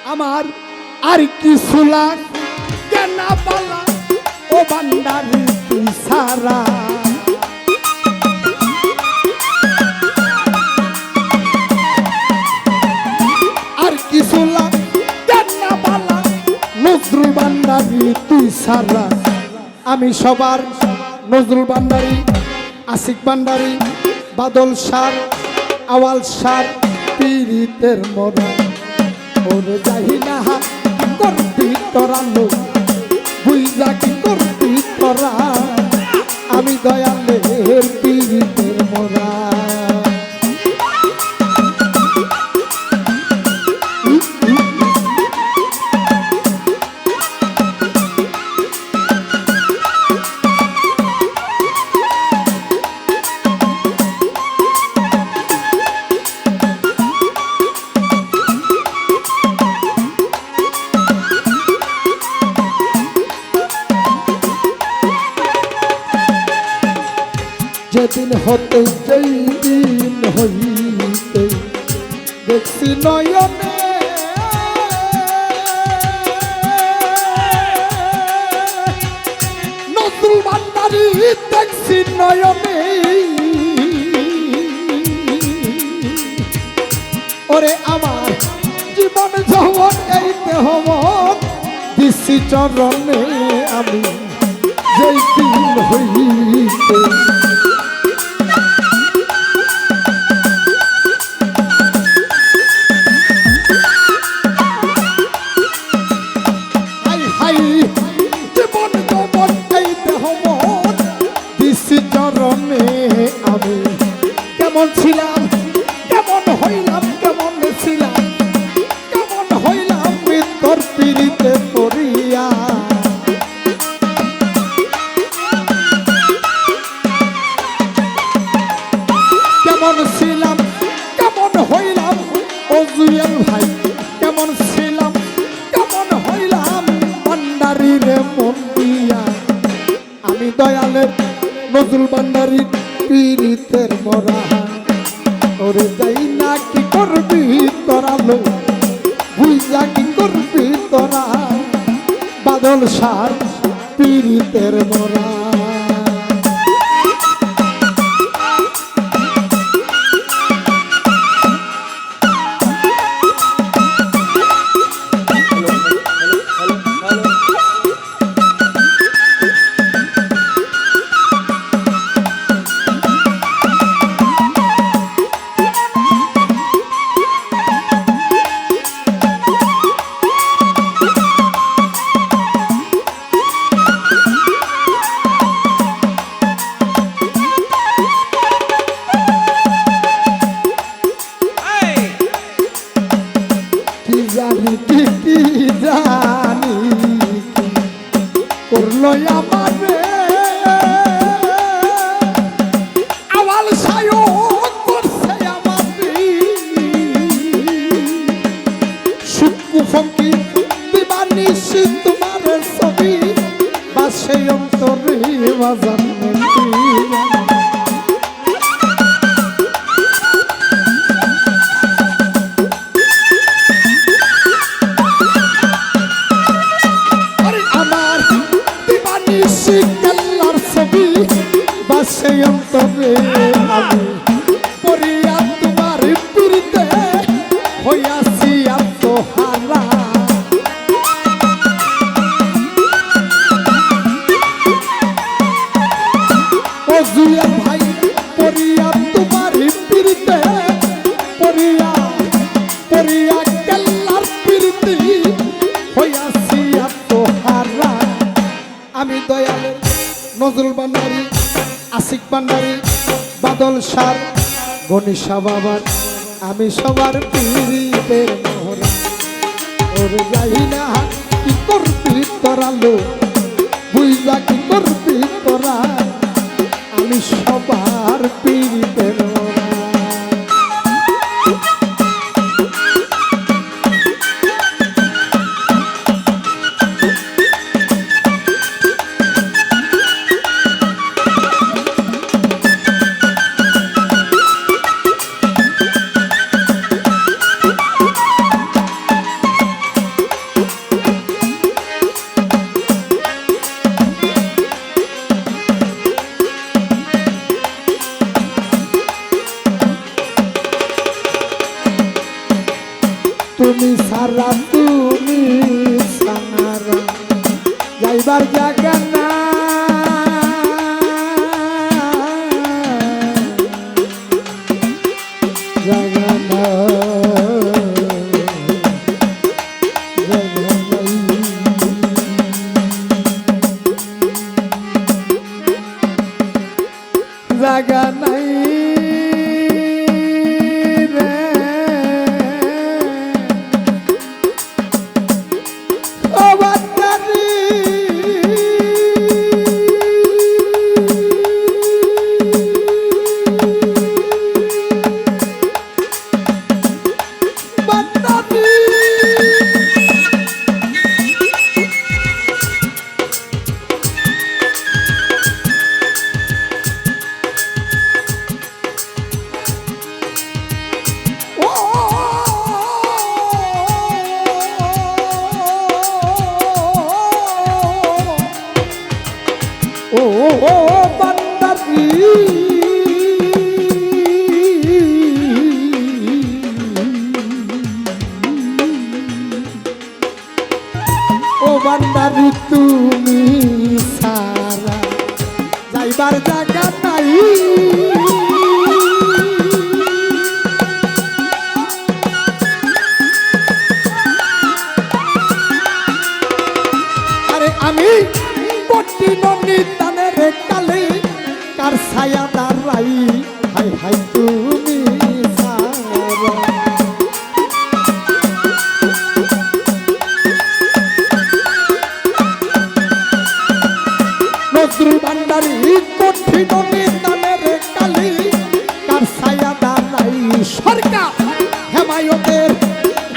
আমার আর কিছু লাগে না বলা ও বান্দারি তুই সারা আর কিছু লাগে না বলা নজরুল বান্দারি তুই সারা আমি সবার নজরুল বান্দারি আশিক বান্দারি বাদল সার আওয়াল সার পীরিতের মরা ওরে যাই না করবি তোরা লোক বুঝা কি করবি তোরা আমি দয়ালের পীরিতের মরা যেদিন হতে যেই দিন হইতে দেখছি নয়নে নজরুল বান্দারি দেখছি নয়নে ওরে আমার জীবন যৌবন এই দেহ মন দিছি চরণে আমি যেই দিন হইতে আমি কেমন ছিলাম কেমন হইলাম কেমন ছিলাম কেমন হইলাম তোর পীড়িতে পড়িয়া কেমন ছিলাম কেমন হইলাম ও জুয়েল ভাই কেমন ছিলাম কেমন হইলাম বান্দারি রে মন দিয়া আমি দয়ালের নজরুল বান্দারি পীরিতের মরা ওরে যাই না কি করবি তোরা লো বুঝা কি করবি তোরা বাদল সার পীরিতের মরা কি জানি করলো আমারে আওয়াল সায়ো করছে আমারে সুকু ফকি দিবানি তোমার ছবি বাসে অন্তরে বাজান বাসে অন্তরে আমি পড়িয়া তোমার পীড়িতে হইয়াছি আত্মহারা ও জুয়েল ভাই পড়িয়া তোমার পীড়িতে পড়িয়া পড়িয়া কেল্লার পীড়িতে হইয়াছি আত্মহারা আমি দয়ালের নজরুল বান্দারি আশিক বান্দারি বাদল সার গণেশা বাবার আমি সবার পীরিতের মোহরা ওরে যাই না কি করবি তোরা লো বুঝা কি করবি তোরা আমি সবার পীরিতের মোহরা সারা তুমি সারা যাইবার জায়গা না জায়গা না জায়গা নাই রে ও বান্দারি বান্দারি ও বান্দারি ও বান্দারি তুমি সারা যাইবার জায়গা নাই আরে আমি বটি ননি তানের কালে কার ছায়া দাঁড়াই হাই হাই তুমি সারা নজরুল ভান্ডারী বটি ননি তানের কালে কার ছায়া দাঁড়াই সরকার হেমায়তের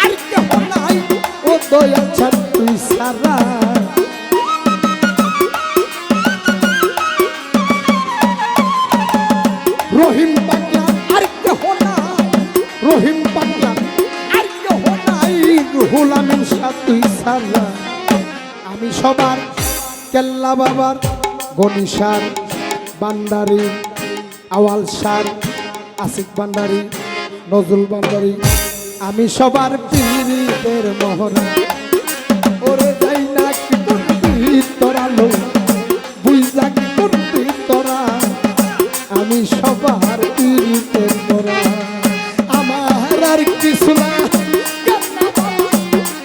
আর কেহ নাই ও দয়া চান তুই সারা রহিম পাগলা আর কেহ না রহিম পাগলা আর কেহ নাই রুহুল আমিন শাহ তুই সারা আমি সবার কেল্লা বাবার গনি সার ভান্ডারী আওয়াল সার আসিক ভান্ডারী নজরুল ভান্ডারী আমি সবার পীরের মোহনা ওরে যাই না কি করবি তোরা লো বুঝা কি করবি তোরা আমি সবার পীরের মোরা আমার আর কিছু না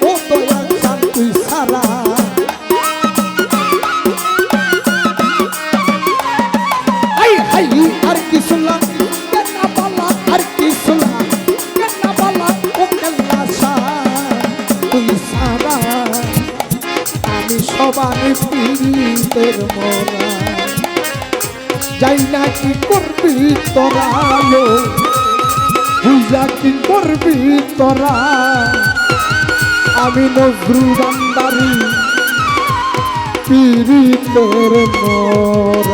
ও তোরা চান তুই সারা আই হাই আর কিছু না কেনা বালা আর কিছু না কেনা বালা ও কেল্লা তুই সারা আমি সবার পীরের মোরা যাই না কি করবি তোরা লো বুঝা কি করবি তোরা আমি নজরুল ভান্ডারী পীরের মোরা